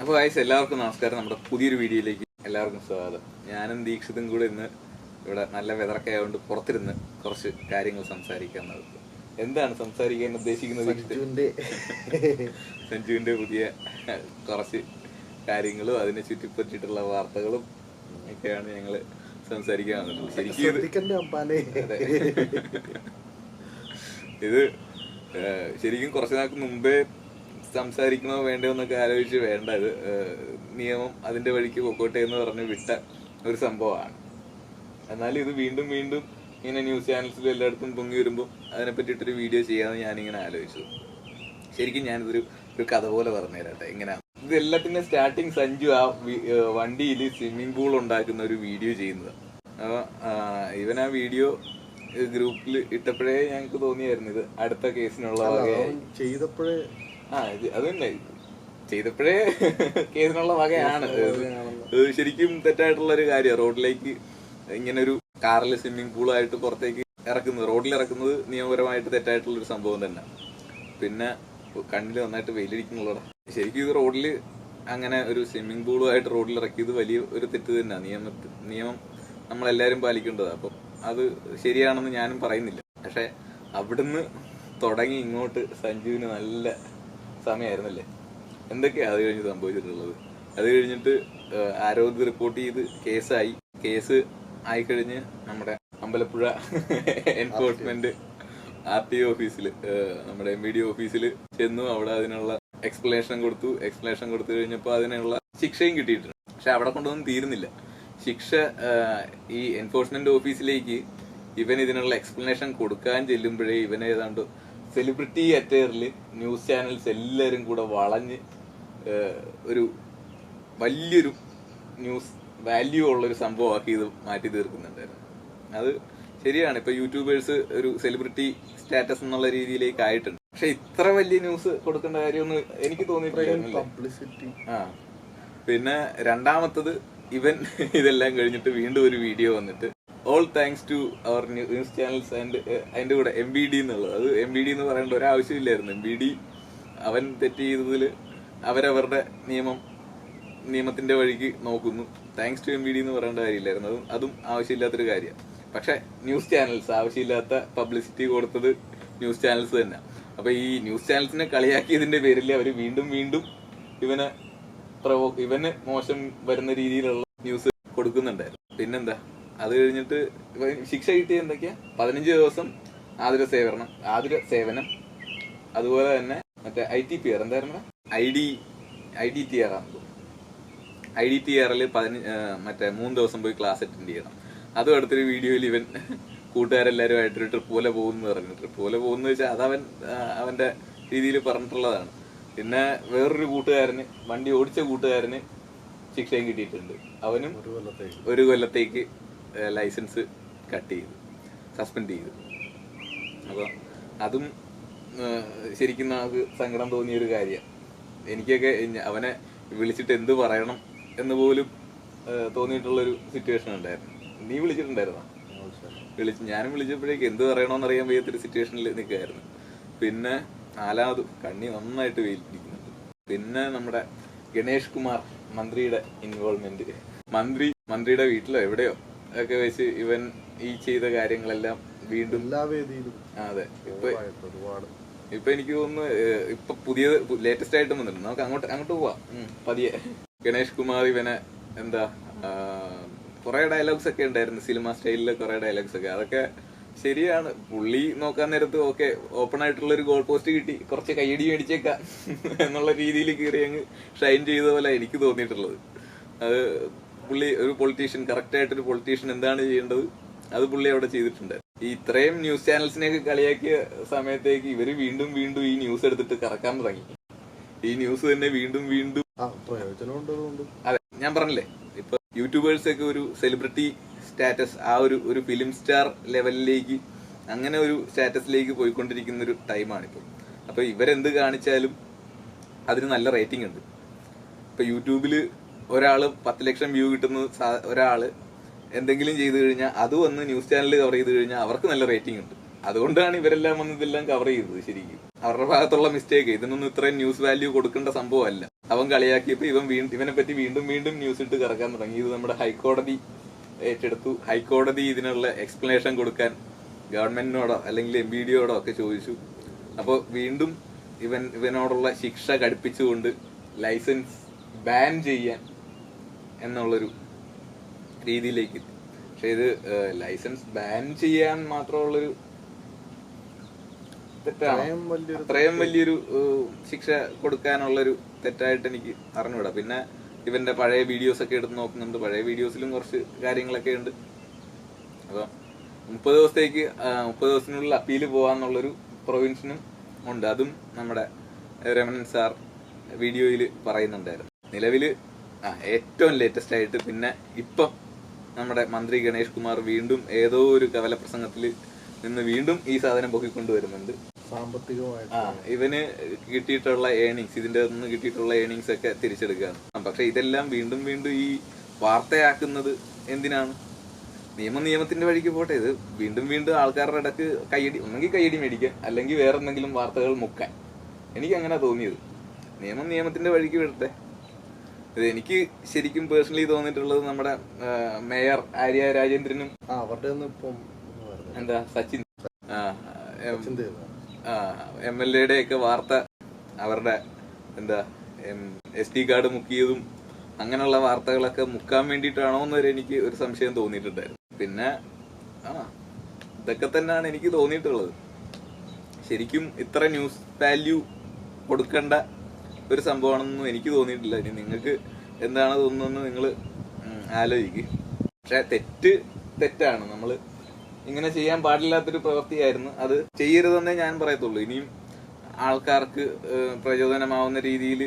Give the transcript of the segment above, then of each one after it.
അപ്പോൾ ഗൈസ് എല്ലാവർക്കും നമസ്കാരം. നമ്മുടെ പുതിയൊരു വീഡിയോയിലേക്ക് എല്ലാവർക്കും സ്വാഗതം. ഞാനും ദീക്ഷിതും കൂടെ ഇന്ന് ഇവിടെ നല്ല വെതറൊക്കെ ആയതുകൊണ്ട് പുറത്തിരുന്ന് കുറച്ച് കാര്യങ്ങൾ സംസാരിക്കാൻ നടക്കും. എന്താണ് സംസാരിക്കാൻ ഉദ്ദേശിക്കുന്നത്? സഞ്ജുവിന്റെ പുതിയ കുറച്ച് കാര്യങ്ങളും അതിനെ ചുറ്റിപ്പറ്റിയിട്ടുള്ള വാർത്തകളും ഒക്കെയാണ് ഞങ്ങള് സംസാരിക്കാൻ വന്നിട്ടുള്ളത്. ഇത് ശരിക്കും കുറച്ചു നാൾക്ക് മുമ്പേ സംസാരിക്കണോ വേണ്ടോ എന്നൊക്കെ ആലോചിച്ച് വേണ്ട, ഇത് നിയമം അതിന്റെ വഴിക്ക് പൊക്കോട്ടെ എന്ന് പറഞ്ഞ് വിട്ട ഒരു സംഭവമാണ്. എന്നാലും ഇത് വീണ്ടും വീണ്ടും ഇങ്ങനെ ന്യൂസ് ചാനൽസിലും എല്ലായിടത്തും പൊങ്ങി വരുമ്പോൾ അതിനെ പറ്റിയിട്ടൊരു വീഡിയോ ചെയ്യാമെന്ന് ഞാനിങ്ങനെ ആലോചിച്ചത്. ശരിക്കും ഞാനിതൊരു കഥ പോലെ പറഞ്ഞു തരാട്ടെ. എങ്ങനെയാണ് ഇത് എല്ലാത്തിന്റെ സ്റ്റാർട്ടിങ്? സഞ്ജു ആ വണ്ടിയിൽ സ്വിമ്മിംഗ് പൂൾ ഉണ്ടാക്കുന്ന ഒരു വീഡിയോ ചെയ്യുന്നത്. അപ്പോൾ ഇവൻ ആ വീഡിയോ ഗ്രൂപ്പിൽ ഇട്ടപ്പോഴേ ഞങ്ങൾക്ക് തോന്നിയായിരുന്നു ഇത് അടുത്ത കേസിനുള്ള വകയായി. ചെയ്തപ്പോഴേ അത് തന്നെ ചെയ്തപ്പോഴേ കേസിനുള്ള വകയാണ്. ശരിക്കും തെറ്റായിട്ടുള്ള ഒരു കാര്യമാണ് റോഡിലേക്ക് ഇങ്ങനെ ഒരു കാറിൽ സ്വിമ്മിംഗ് പൂളായിട്ട് പുറത്തേക്ക് ഇറക്കുന്നത്, റോഡിൽ ഇറക്കുന്നത് നിയമപരമായിട്ട് തെറ്റായിട്ടുള്ള ഒരു സംഭവം തന്നെ. പിന്നെ കണ്ണിൽ നന്നായിട്ട് വെയിലടിക്കുന്നുള്ളതാണ്. ശരിക്കും ഇത് റോഡിൽ അങ്ങനെ ഒരു സ്വിമ്മിംഗ് പൂളുമായിട്ട് റോഡിൽ ഇറക്കിയത് വലിയ ഒരു തെറ്റ് തന്നെയാണ്. നിയമം നമ്മളെല്ലാരും പാലിക്കേണ്ടതാണ്. അപ്പം അത് ശരിയാണെന്ന് ഞാനും പറയുന്നില്ല. പക്ഷെ അവിടുന്ന് തുടങ്ങി ഇങ്ങോട്ട് സഞ്ജുവിന് നല്ല സമയമായിരുന്നല്ലേ. എന്തൊക്കെയാ അത് കഴിഞ്ഞ് സംഭവിച്ചിട്ടുള്ളത്? അത് കഴിഞ്ഞിട്ട് ആരോഗ്യ റിപ്പോർട്ട് ചെയ്ത് കേസ് ആയിക്കഴിഞ്ഞ് നമ്മുടെ അമ്പലപ്പുഴ എൻഫോഴ്സ്മെന്റ് RTO ഓഫീസിൽ, നമ്മുടെ MVD ഓഫീസിൽ ചെന്നു. അവിടെ അതിനുള്ള എക്സ്പ്ലനേഷൻ കൊടുത്തു കഴിഞ്ഞപ്പോൾ അതിനുള്ള ശിക്ഷയും കിട്ടിയിട്ടുണ്ട്. പക്ഷെ അവിടെ കൊണ്ടൊന്നും തീരുന്നില്ല ശിക്ഷ. ഈ എൻഫോഴ്സ്മെന്റ് ഓഫീസിലേക്ക് ഇവൻ ഇതിനുള്ള എക്സ്പ്ലനേഷൻ കൊടുക്കാൻ ചെല്ലുമ്പോഴേ ഇവൻ ഏതാണ്ട് സെലിബ്രിറ്റി അറ്റയറിൽ ന്യൂസ് ചാനൽസ് എല്ലാവരും കൂടെ വളഞ്ഞ് ഒരു വലിയൊരു ന്യൂസ് വാല്യൂ ഉള്ളൊരു സംഭവമാക്കി ഇത് മാറ്റി തീർക്കുന്നുണ്ടായിരുന്നു. അത് ശരിയാണ്. ഇപ്പൊ യൂട്യൂബേഴ്സ് ഒരു സെലിബ്രിറ്റി സ്റ്റാറ്റസ് എന്നുള്ള രീതിയിലേക്ക് ആയിട്ടുണ്ട്. പക്ഷെ ഇത്ര വലിയ ന്യൂസ് കൊടുക്കേണ്ട കാര്യമൊന്നും എനിക്ക് തോന്നിയിട്ടില്ല. പിന്നെ രണ്ടാമത്തത്, ഇവൻ ഇതെല്ലാം കഴിഞ്ഞിട്ട് വീണ്ടും ഒരു വീഡിയോ വന്നിട്ട് all thanks to our news channels and അതിന്റെ കൂടെ MVD എന്നുള്ളത്. അത് MVD എന്ന് പറയേണ്ട ഒരാവശ്യമില്ലായിരുന്നു. MVD അവൻ തെറ്റ് ചെയ്തതിൽ അവരവരുടെ നിയമത്തിന്റെ വഴിക്ക് നോക്കുന്നു. താങ്ക്സ് ടു MVD എന്ന് പറയേണ്ട കാര്യമില്ലായിരുന്നു. അതും ആവശ്യമില്ലാത്തൊരു കാര്യമാണ്. പക്ഷെ ന്യൂസ് ചാനൽസ് ആവശ്യമില്ലാത്ത പബ്ലിസിറ്റി കൊടുത്തത് ന്യൂസ് ചാനൽസ് തന്നെ. അപ്പൊ ഈ ന്യൂസ് ചാനൽസിനെ കളിയാക്കിയതിന്റെ പേരിൽ അവർ വീണ്ടും ഇവന് മോശം വരുന്ന രീതിയിലുള്ള ന്യൂസ് കൊടുക്കുന്നുണ്ടായിരുന്നു. പിന്നെന്താ, അത് കഴിഞ്ഞിട്ട് ശിക്ഷ കിട്ടിയ എന്തൊക്കെയാ? 15 ദിവസം ആതുര സേവനം, അതുപോലെ തന്നെ മറ്റേ ITPR എന്തായിരുന്നു, IDTR ആണ്. IDTRൽ മറ്റേ 3 ദിവസം പോയി ക്ലാസ് അറ്റൻഡ് ചെയ്യണം. അതും അടുത്തൊരു വീഡിയോയിൽ ഇവൻ കൂട്ടുകാരെല്ലാവരുമായിട്ടൊരു ട്രിപ്പ് പോലെ പോകുന്നു പറഞ്ഞു. ട്രിപ്പ് പോലെ പോകുന്ന വെച്ചാൽ അതവൻ അവന്റെ രീതിയിൽ പറഞ്ഞിട്ടുള്ളതാണ്. പിന്നെ വേറൊരു കൂട്ടുകാരന്, വണ്ടി ഓടിച്ച കൂട്ടുകാരന് ശിക്ഷയും കിട്ടിയിട്ടുണ്ട്. അവനും 1 കൊല്ലത്തേക്ക് ലൈസൻസ് കട്ട് ചെയ്തു, സസ്പെൻഡ് ചെയ്തു. അപ്പോൾ അതും ശരിക്കും നമുക്ക് സങ്കടം തോന്നിയൊരു കാര്യമാണ്. എനിക്കൊക്കെ അവനെ വിളിച്ചിട്ട് എന്ത് പറയണം എന്ന് പോലും തോന്നിയിട്ടുള്ളൊരു സിറ്റുവേഷൻ ഉണ്ടായിരുന്നു. നീ വിളിച്ചിട്ടുണ്ടായിരുന്നോ? ഞാനും വിളിച്ചപ്പോഴേക്ക് എന്ത് പറയണമെന്നറിയാൻ വയ്യാത്തൊരു സിറ്റുവേഷനിൽ നിൽക്കുകയായിരുന്നു. പിന്നെ 4ാമത് കണ്ണി നന്നായിട്ട് വെയിലിരിക്കുന്നുണ്ട്. പിന്നെ നമ്മുടെ ഗണേഷ് കുമാർ മന്ത്രിയുടെ ഇൻവോൾവ്മെന്റ്, മന്ത്രിയുടെ വീട്ടിലോ എവിടെയോ ഒക്കെ വെച്ച് ഇവൻ ഈ ചെയ്ത കാര്യങ്ങളെല്ലാം വീണ്ടും എല്ലാ വേദിയിലും. അതെ, ഇപ്പൊ എനിക്ക് തോന്നുന്നു ഇപ്പൊ പുതിയ ലേറ്റസ്റ്റ് ആയിട്ട് വന്നിട്ടുണ്ട്. നമുക്ക് അങ്ങോട്ട് പോവാം പതിയെ. ഗണേഷ് കുമാർ ഇവനെ എന്താ കുറെ ഡയലോഗ്സ് ഒക്കെ ഉണ്ടായിരുന്നു, സിനിമ സ്റ്റൈലിലെ കുറെ ഡയലോഗ്സ് ഒക്കെ. അതൊക്കെ ശരിയാണ്. പുള്ളി നോക്കാൻ നേരത്ത് ഓക്കെ ഓപ്പൺ ആയിട്ടുള്ള ഒരു ഗോൾ പോസ്റ്റ് കിട്ടി, കുറച്ച് കയ്യടി മേടിച്ചേക്കാം എന്നുള്ള രീതിയിൽ കയറി അങ്ങ് ഷൈൻ ചെയ്ത പോലെ എനിക്ക് തോന്നിയിട്ടുള്ളത്. അത് പുള്ളി ഒരു പൊളിറ്റീഷ്യൻ, കറക്റ്റ് ആയിട്ടൊരു പൊളിറ്റീഷ്യൻ എന്താണ് ചെയ്യേണ്ടത് അത് പുള്ളി അവിടെ ചെയ്തിട്ടുണ്ട്. ഈ ഇത്രയും ന്യൂസ് ചാനൽസിനെയൊക്കെ കളിയാക്കിയ സമയത്തേക്ക് ഇവര് വീണ്ടും ഈ ന്യൂസ് എടുത്തിട്ട് കറക്കാൻ തുടങ്ങി. ഈ ന്യൂസ് തന്നെ വീണ്ടും അതെ, ഞാൻ പറഞ്ഞില്ലേ, ഇപ്പൊ യൂട്യൂബേഴ്സ് ഒക്കെ ഒരു സെലിബ്രിറ്റി സ്റ്റാറ്റസ്, ആ ഒരു ഫിലിം സ്റ്റാർ ലെവലിലേക്ക്, അങ്ങനെ ഒരു സ്റ്റാറ്റസിലേക്ക് പോയിക്കൊണ്ടിരിക്കുന്ന ഒരു ടൈമാണിപ്പോൾ. അപ്പൊ ഇവരെന്ത് കാണിച്ചാലും അതിന് നല്ല റേറ്റിംഗ് ഉണ്ട്. ഇപ്പൊ യൂട്യൂബില് ഒരാള് 10 ലക്ഷം വ്യൂ കിട്ടുന്ന ഒരാള് എന്തെങ്കിലും ചെയ്തു കഴിഞ്ഞാൽ അത് വന്ന് ന്യൂസ് ചാനലിൽ കവർ ചെയ്ത് കഴിഞ്ഞാൽ അവർക്ക് നല്ല റേറ്റിംഗ് ഉണ്ട്. അതുകൊണ്ടാണ് ഇവരെല്ലാം വന്ന് ഇതെല്ലാം കവർ ചെയ്തത്. ശരിക്കും അവരുടെ ഭാഗത്തുള്ള മിസ്റ്റേക്ക്. ഇതിനൊന്നും ഇത്രയും ന്യൂസ് വാല്യൂ കൊടുക്കേണ്ട സംഭവമല്ല. അവൻ കളിയാക്കിയപ്പോ ഇവനെ പറ്റി വീണ്ടും വീണ്ടും ന്യൂസ് ഇട്ട് കറക്കാൻ തുടങ്ങി. ഇത് നമ്മുടെ ഹൈക്കോടതി ഏറ്റെടുത്തു. ഹൈക്കോടതി ഇതിനുള്ള എക്സ്പ്ലനേഷൻ കൊടുക്കാൻ ഗവൺമെന്റിനോടോ അല്ലെങ്കിൽ MBDയോടോ ഒക്കെ ചോദിച്ചു. അപ്പോൾ വീണ്ടും ഇവനോടുള്ള ശിക്ഷ കടുപ്പിച്ചുകൊണ്ട് ലൈസൻസ് ബാൻ ചെയ്യാൻ എന്നുള്ളൊരു രീതിയിലേക്ക് എത്തി. പക്ഷെ ഇത് ലൈസൻസ് ബാൻ ചെയ്യാൻ മാത്രമുള്ളൊരു തെറ്റാണ്. അത്രയും വലിയൊരു ശിക്ഷ കൊടുക്കാനുള്ളൊരു തെറ്റായിട്ട് എനിക്ക് അറിഞ്ഞുകൂടാ. പിന്നെ ഇവന്റെ പഴയ വീഡിയോസ് ഒക്കെ എടുത്ത് നോക്കുന്നുണ്ട്. പഴയ വീഡിയോസിലും കുറച്ച് കാര്യങ്ങളൊക്കെ ഉണ്ട്. അപ്പൊ 30 ദിവസത്തിനുള്ളിൽ അപ്പീല് പോവാന്നുള്ളൊരു പ്രൊവിൻഷനും ഉണ്ട്. അതും നമ്മുടെ രമണൻ സാർ വീഡിയോയിൽ പറയുന്നുണ്ടായിരുന്നു. നിലവില് ഏറ്റവും ലേറ്റസ്റ്റ് ആയിട്ട് പിന്നെ ഇപ്പം നമ്മുടെ മന്ത്രി ഗണേഷ് കുമാർ വീണ്ടും ഏതോ ഒരു കവല പ്രസംഗത്തിൽ നിന്ന് വീണ്ടും ഈ സാധനം പൊക്കിക്കൊണ്ടുവരുന്നുണ്ട്. ഇവന് കിട്ടിയിട്ടുള്ള ഏണിങ്സ്, ഇതിന്റെ നിന്ന് കിട്ടിയിട്ടുള്ള ഏണിങ്സ് ഒക്കെ തിരിച്ചെടുക്കുകയാണ്. പക്ഷെ ഇതെല്ലാം വീണ്ടും വീണ്ടും ഈ വാർത്തയാക്കുന്നത് എന്തിനാണ്? നിയമത്തിന്റെ വഴിക്ക് പോട്ടെ. ഇത് വീണ്ടും വീണ്ടും ആൾക്കാരുടെ ഇടക്ക് ഒന്നെങ്കിൽ കയ്യടി മേടിക്കാൻ, അല്ലെങ്കിൽ വേറെ എന്തെങ്കിലും വാർത്തകൾ മുക്കാൻ. എനിക്ക് അങ്ങനെ തോന്നിയത്. നിയമത്തിന്റെ വഴിക്ക് വിടട്ടെ. ഇത് എനിക്ക് ശരിക്കും പേഴ്സണലി തോന്നിയിട്ടുള്ളത് നമ്മുടെ മേയർ ആര്യ രാജേന്ദ്രനും എന്താ സച്ചിൻ MLA ഒക്കെ വാർത്ത, അവരുടെ എന്താ SD കാർഡ് മുക്കിയതും അങ്ങനെയുള്ള വാർത്തകളൊക്കെ മുക്കാൻ വേണ്ടിയിട്ടാണോ എന്നൊരു എനിക്ക് ഒരു സംശയം തോന്നിയിട്ടുണ്ടായിരുന്നു. പിന്നെ ഇതൊക്കെ തന്നെയാണ് എനിക്ക് തോന്നിയിട്ടുള്ളത്. ശരിക്കും ഇത്ര ന്യൂസ് വാല്യൂ കൊടുക്കേണ്ട ഒരു സംഭവമാണെന്നൊന്നും എനിക്ക് തോന്നിയിട്ടില്ല. ഇനി നിങ്ങൾക്ക് എന്താണ് തോന്നുന്നതെന്ന് നിങ്ങൾ ആലോചിക്കുക. പക്ഷെ തെറ്റാണ്. നമ്മൾ ഇങ്ങനെ ചെയ്യാൻ പാടില്ലാത്തൊരു പ്രവൃത്തിയായിരുന്നു. അത് ചെയ്യരുതെന്നേ ഞാൻ പറയത്തുള്ളൂ. ഇനിയും ആൾക്കാർക്ക് പ്രചോദനമാവുന്ന രീതിയിൽ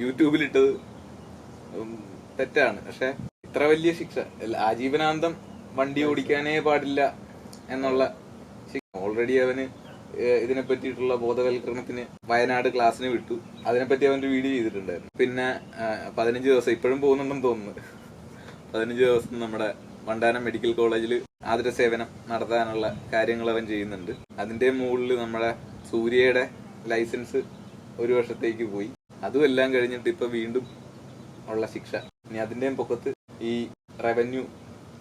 യൂട്യൂബിലിട്ടത് തെറ്റാണ്. പക്ഷെ ഇത്ര വലിയ ശിക്ഷ, ആജീവനാന്തം വണ്ടി ഓടിക്കാനേ പാടില്ല എന്നുള്ള ശിക്ഷ. ഓൾറെഡി അവന് ഇതിനെ പറ്റിയിട്ടുള്ള ബോധവൽക്കരണത്തിന് വയനാട് ക്ലാസ്സിന് വിട്ടു. അതിനെപ്പറ്റി അവന്റെ വീഡിയോ ചെയ്തിട്ടുണ്ടായിരുന്നു. പിന്നെ 15 ദിവസം ഇപ്പോഴും പോകുന്നുണ്ടെന്ന് തോന്നുന്നു. 15 ദിവസം നമ്മുടെ വണ്ടാനം മെഡിക്കൽ കോളേജിൽ ആതുര സേവനം നടത്താനുള്ള കാര്യങ്ങൾ അവൻ ചെയ്യുന്നുണ്ട്. അതിന്റെ മുകളിൽ നമ്മുടെ സൂര്യയുടെ ലൈസൻസ് 1 വർഷത്തേക്ക് പോയി. അതും എല്ലാം കഴിഞ്ഞിട്ട് ഇപ്പൊ വീണ്ടും ഉള്ള ശിക്ഷ. ഇനി അതിന്റെയും പൊക്കത്ത് ഈ റവന്യൂ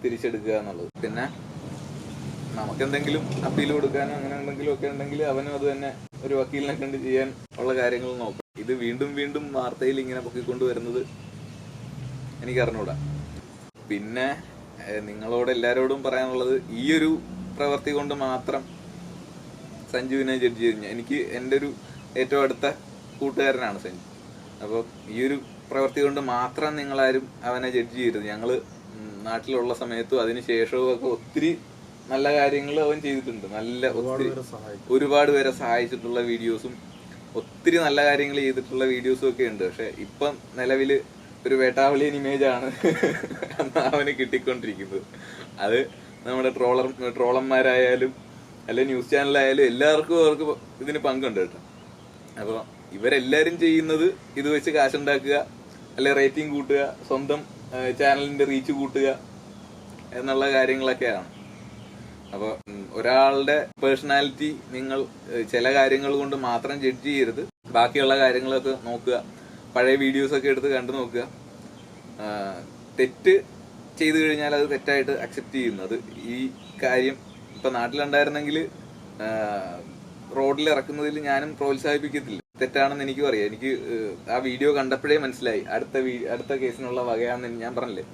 തിരിച്ചെടുക്കുക എന്നുള്ളത്. പിന്നെ നമുക്കെന്തെങ്കിലും അപ്പീൽ കൊടുക്കാനോ അങ്ങനെ എന്തെങ്കിലും ഒക്കെ ഉണ്ടെങ്കിൽ അവനും അത് തന്നെ ഒരു വക്കീലിനെ കണ്ട് ചെയ്യാൻ ഉള്ള കാര്യങ്ങൾ നോക്കാം. ഇത് വീണ്ടും വീണ്ടും വാർത്തയിൽ ഇങ്ങനെ പൊക്കിക്കൊണ്ടുവരുന്നത് എനിക്ക് അറിഞ്ഞൂടാ. പിന്നെ നിങ്ങളോട് എല്ലാരോടും പറയാനുള്ളത്, ഈ ഒരു പ്രവൃത്തി കൊണ്ട് മാത്രം സഞ്ജുവിനെ ജഡ്ജ് ചെയ്ത് എനിക്ക് എൻ്റെ ഒരു ഏറ്റവും അടുത്ത കൂട്ടുകാരനാണ് സഞ്ജു. അപ്പോൾ ഈ ഒരു പ്രവൃത്തി കൊണ്ട് മാത്രം നിങ്ങളാരും അവനെ ജഡ്ജ് ചെയ്യരുത്. ഞങ്ങൾ നാട്ടിലുള്ള സമയത്തും അതിന് ശേഷവും ഒക്കെ ഒത്തിരി നല്ല കാര്യങ്ങൾ അവൻ ചെയ്തിട്ടുണ്ട്. ഒരുപാട് പേരെ സഹായിച്ചിട്ടുള്ള വീഡിയോസും ഒത്തിരി നല്ല കാര്യങ്ങൾ ചെയ്തിട്ടുള്ള വീഡിയോസും ഒക്കെ ഉണ്ട്. പക്ഷെ ഇപ്പം നിലവില് ഒരു വേട്ടാവളിയൻ ഇമേജാണ് അവന് കിട്ടിക്കൊണ്ടിരിക്കുന്നത്. അത് നമ്മുടെ ട്രോളന്മാരായാലും അല്ലെ ന്യൂസ് ചാനലായാലും എല്ലാവർക്കും അവർക്ക് ഇതിന് പങ്കുണ്ട് കേട്ടോ. അപ്പോൾ ഇവരെല്ലാരും ചെയ്യുന്നത് ഇത് വെച്ച് കാശുണ്ടാക്കുക, അല്ലെ റേറ്റിംഗ് കൂട്ടുക, സ്വന്തം ചാനലിന്റെ റീച്ച് കൂട്ടുക എന്നുള്ള കാര്യങ്ങളൊക്കെയാണ്. അപ്പോൾ ഒരാളുടെ പേഴ്സണാലിറ്റി നിങ്ങൾ ചില കാര്യങ്ങൾ കൊണ്ട് മാത്രം ജഡ്ജ് ചെയ്യരുത്. ബാക്കിയുള്ള കാര്യങ്ങളൊക്കെ നോക്കുക. പഴയ വീഡിയോസ് ഒക്കെ എടുത്ത് കണ്ടു നോക്കുക. തെറ്റ് ചെയ്തു കഴിഞ്ഞാൽ അത് തെറ്റായിട്ട് അക്സെപ്റ്റ് ചെയ്യുന്നത്. ഈ കാര്യം ഇപ്പൊ നാട്ടിലുണ്ടായിരുന്നെങ്കിൽ റോഡിൽ ഇറക്കുന്നതിൽ ഞാനും പ്രോത്സാഹിപ്പിക്കത്തില്ല. തെറ്റാണെന്ന് എനിക്കും അറിയാം. എനിക്ക് ആ വീഡിയോ കണ്ടപ്പോഴേ മനസ്സിലായി അടുത്ത കേസിനുള്ള വകയാന്ന്. ഞാൻ പറഞ്ഞില്ലേ,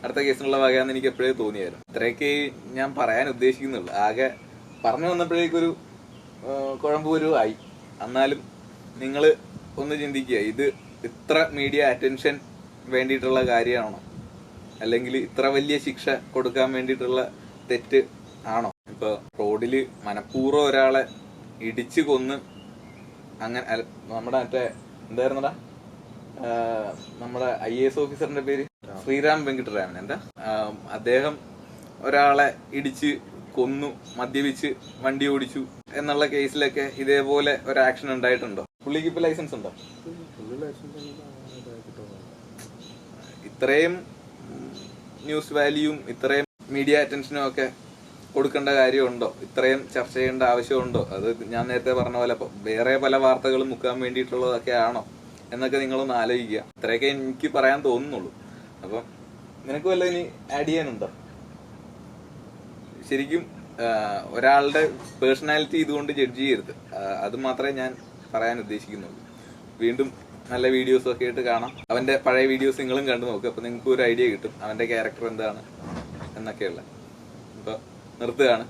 അടുത്ത കേസിനുള്ള വകയാന്ന് എനിക്ക് എപ്പോഴേ തോന്നിയായിരുന്നു. ഇത്രയൊക്കെ ഞാൻ പറയാൻ ഉദ്ദേശിക്കുന്നുള്ളൂ. ആകെ പറഞ്ഞു വന്നപ്പോഴേക്കൊരു കുഴമ്പൂരു ആയി. എന്നാലും നിങ്ങൾ ഒന്ന് ചിന്തിക്കുക, ഇത് ഇത്ര മീഡിയ അറ്റൻഷൻ വേണ്ടിയിട്ടുള്ള കാര്യമാണോ, അല്ലെങ്കിൽ ഇത്ര വലിയ ശിക്ഷ കൊടുക്കാൻ വേണ്ടിയിട്ടുള്ള തെറ്റ് ആണോ? ഇപ്പൊ റോഡില് മനഃപൂർവ്വം ഒരാളെ ഇടിച്ചു കൊന്ന് അങ്ങനെ നമ്മുടെ മറ്റേ എന്തായിരുന്നടാ നമ്മുടെ IAS ഓഫീസറിന്റെ പേര് ശ്രീറാം വെങ്കിട്ടരാമൻ, എന്താ അദ്ദേഹം ഒരാളെ ഇടിച്ച് കൊന്നു, മദ്യപിച്ച് വണ്ടി ഓടിച്ചു എന്നുള്ള കേസിലൊക്കെ ഇതേപോലെ ഒരു ആക്ഷൻ ഉണ്ടായിട്ടുണ്ടോ? പുള്ളിക്ക് ഇപ്പൊ ലൈസൻസ് ഉണ്ടോ? ഇത്രയും ന്യൂസ് വാല്യൂയും ഇത്രയും മീഡിയ അറ്റൻഷനും ഒക്കെ കൊടുക്കേണ്ട കാര്യമുണ്ടോ, ഇത്രയും ചർച്ച ചെയ്യേണ്ട ആവശ്യമുണ്ടോ, അത് ഞാൻ നേരത്തെ പറഞ്ഞ പോലെ വേറെ പല വാർത്തകളും മുക്കാൻ വേണ്ടിയിട്ടുള്ളതൊക്കെ ആണോ എന്നൊക്കെ നിങ്ങളൊന്ന് ആലോചിക്കുക. ഇത്രയൊക്കെ എനിക്ക് പറയാൻ തോന്നുന്നുള്ളൂ. അപ്പം നിനക്ക് വല്ല ഇനി ആഡ് ചെയ്യാനുണ്ടോ? ശരിക്കും ഒരാളുടെ പേഴ്സണാലിറ്റി ഇതുകൊണ്ട് ജഡ്ജ് ചെയ്യരുത്, അത് മാത്രമേ ഞാൻ പറയാൻ ഉദ്ദേശിക്കുന്നുള്ളൂ. വീണ്ടും നല്ല വീഡിയോസ് ഒക്കെ ആയിട്ട് കാണാം. അവന്റെ പഴയ വീഡിയോസ് നിങ്ങളും കണ്ടു നോക്കുക, അപ്പൊ നിങ്ങൾക്ക് ഒരു ഐഡിയ കിട്ടും അവന്റെ ക്യാരക്ടർ എന്താണ് എന്നൊക്കെയുള്ള. അപ്പൊ നിർത്തുകയാണ്.